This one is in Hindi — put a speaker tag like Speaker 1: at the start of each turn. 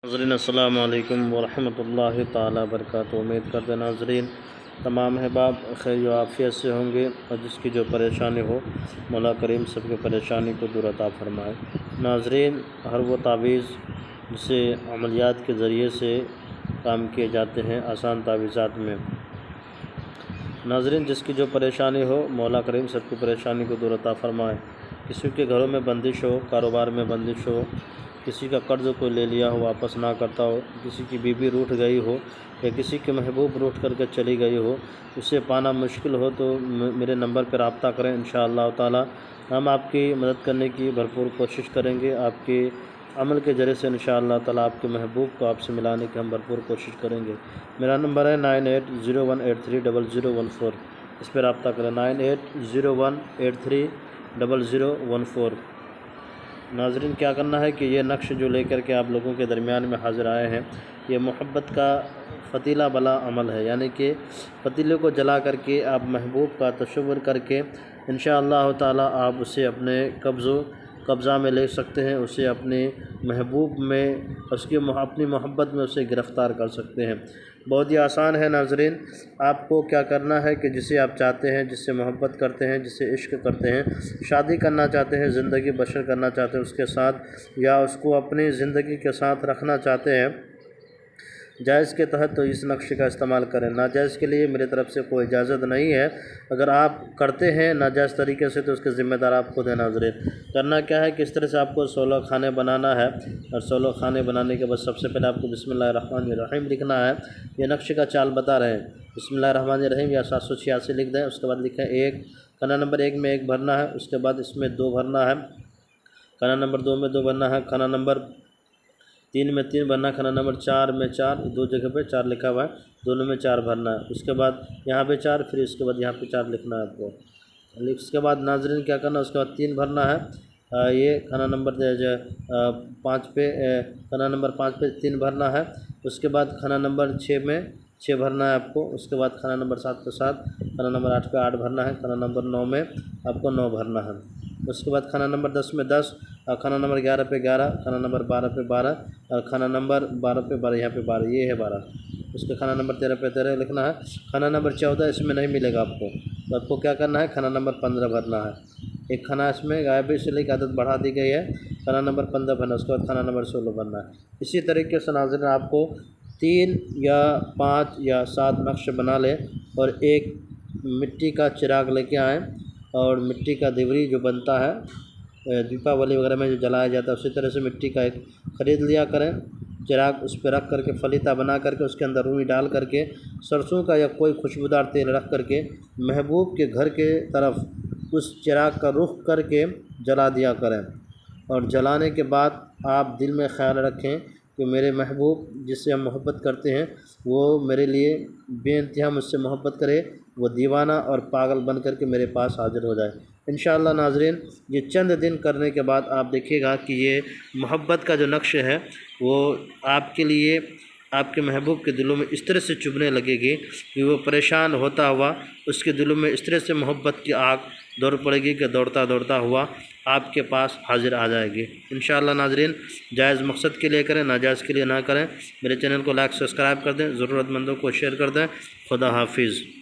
Speaker 1: नाज़रीन अस्सलामु अलैकुम वरहमतुल्लाहि ताला बरकातुहू। उम्मीद करते नाज़रीन तमाम अहबाब खैर आफ़ियत से होंगे और जिसकी जो परेशानी हो मौला करीम सबकी परेशानी को दूर अता फ़रमाए। नाज़रीन हर वो तावीज़ जिसे अमलियात के ज़रिए से काम किए जाते हैं आसान तावीज़ात में, नाज़रीन जिसकी जो परेशानी हो मौला करीम सबकी परेशानी को दूर अता फ़रमाए। किसी के घरों में बंदिश हो, कारोबार में बंदिश हो, किसी का कर्ज़ कोई ले लिया हो वापस ना करता हो, किसी की बीवी रूठ गई हो या किसी के महबूब रूठ करके चली गई हो, उसे पाना मुश्किल हो तो मेरे नंबर पर रब्ता करें। इंशाअल्लाह ताला हम आपकी मदद करने की भरपूर कोशिश करेंगे। आपके अमल के ज़रिए से इंशाअल्लाह ताला आपके महबूब को आपसे मिलाने की हम भरपूर कोशिश करेंगे। मेरा नंबर है 9801830014। इस पर रब्ता करें 9801830014। नाज़रीन क्या करना है कि ये नक्श जो लेकर के आप लोगों के दरमियान में हाज़िर आए हैं, ये मोहब्बत का फ़तीला वाला अमल है, यानी कि फ़तीले को जला करके आप महबूब का तशव्वुर करके इंशाअल्लाह ताला आप उसे अपने कब्ज़ा में ले सकते हैं, उसे अपने महबूब में अपनी मोहब्बत में उसे गिरफ़्तार कर सकते हैं। बहुत ही आसान है नाज़रीन। आपको क्या करना है कि जिसे आप चाहते हैं, जिससे मोहब्बत करते हैं, जिसे इश्क करते हैं, शादी करना चाहते हैं, ज़िंदगी बसर करना चाहते हैं उसके साथ, या उसको अपनी ज़िंदगी के साथ रखना चाहते हैं जायज़ के तहत, तो इस नक्शे का इस्तेमाल करें। नाजायज़ के लिए मेरी तरफ़ से कोई इजाज़त नहीं है। अगर आप करते हैं नाजायज़ तरीके से तो उसके ज़िम्मेदार आप खुद हैं। नाज़रीन करना क्या है कि इस तरह से आपको 16 खाने बनाना है और 16 खाने बनाने के बाद सबसे पहले आपको बिस्मिल्लाहिर्रहमानिर्रहीम लिखना है। ये नक्शे का चाल बता रहे हैं, बिस्मिल्लाहिर्रहमानिर्रहीम या 786 लिख दें। उसके बाद लिखें 1, खाना नंबर 1 में 1 भरना है, उसके बाद इसमें 2 भरना है, खाना नंबर 2 में 2 भरना है, खाना नंबर 3 में 3 भरना, खाना नंबर 4 में 4, 2 जगह पे 4 लिखा हुआ है, दोनों में 4 भरना है। उसके बाद यहाँ पे 4, फिर इसके बाद यहाँ पे 4 लिखना है आपको। उसके बाद नाज़रीन क्या करना है, उसके बाद 3 भरना है। ये खाना नंबर 5 पे खाना नंबर 5 पे 3 भरना है। उसके बाद खाना नंबर 6 में 6 भरना है आपको। उसके बाद खाना नंबर 7 पे 7, खाना नंबर 8 पे 8 भरना है, खाना नंबर 9 में आपको 9 भरना है। उसके बाद खाना नंबर 10 में 10, खाना नंबर 11 पे 11, खाना नंबर 12 पे 12 और खाना नंबर 12 पे 12, यहाँ पे 12, ये है 12। उसके खाना नंबर 13 पे 13 लिखना है। खाना नंबर 14 इसमें नहीं मिलेगा आपको, तो आपको क्या करना है, खाना नंबर 15 भरना है। एक खाना इसमें गायब है इसलिए की आदत बढ़ा दी गई है, खाना नंबर 15 भरना। उसके बाद खाना नंबर 16 भरना है। इसी तरीके से नाज़रीन आपको 3 या 5 या 7 नक्श बना लें और एक मिट्टी का चिराग लेके आएँ और मिट्टी का दिवरी जो बनता है दीपावली वगैरह में जो जलाया जाता है, उसी तरह से मिट्टी का एक ख़रीद लिया करें चिराग। उस पर रख करके फलीता बना करके उसके अंदर रुई डाल करके सरसों का या कोई खुशबूदार तेल रख करके महबूब के घर के तरफ उस चिराग का रुख करके जला दिया करें। और जलाने के बाद आप दिल में ख्याल रखें कि मेरे महबूब जिससे हम मोहब्बत करते हैं वो मेरे लिए बेइंतहा मुझसे मोहब्बत करे, वो दीवाना और पागल बन कर के मेरे पास हाज़िर हो जाए। इंशाअल्लाह नाज़रीन ये चंद दिन करने के बाद आप देखिएगा कि ये मोहब्बत का जो नक्श है वो आपके लिए आपके महबूब के दिलों में इस तरह से चुभने लगेगी कि वो परेशान होता हुआ उसके दिलों में इस तरह से मोहब्बत की आग दौड़ पड़ेगी कि दौड़ता दौड़ता हुआ आपके पास हाज़िर आ जाएगी। इंशाअल्लाह नाज़रीन जायज़ मकसद के लिए करें, नाजायज़ के लिए ना करें। मेरे चैनल को लाइक सब्सक्राइब कर दें, ज़रूरतमंदों को शेयर कर दें। खुदा हाफिज़।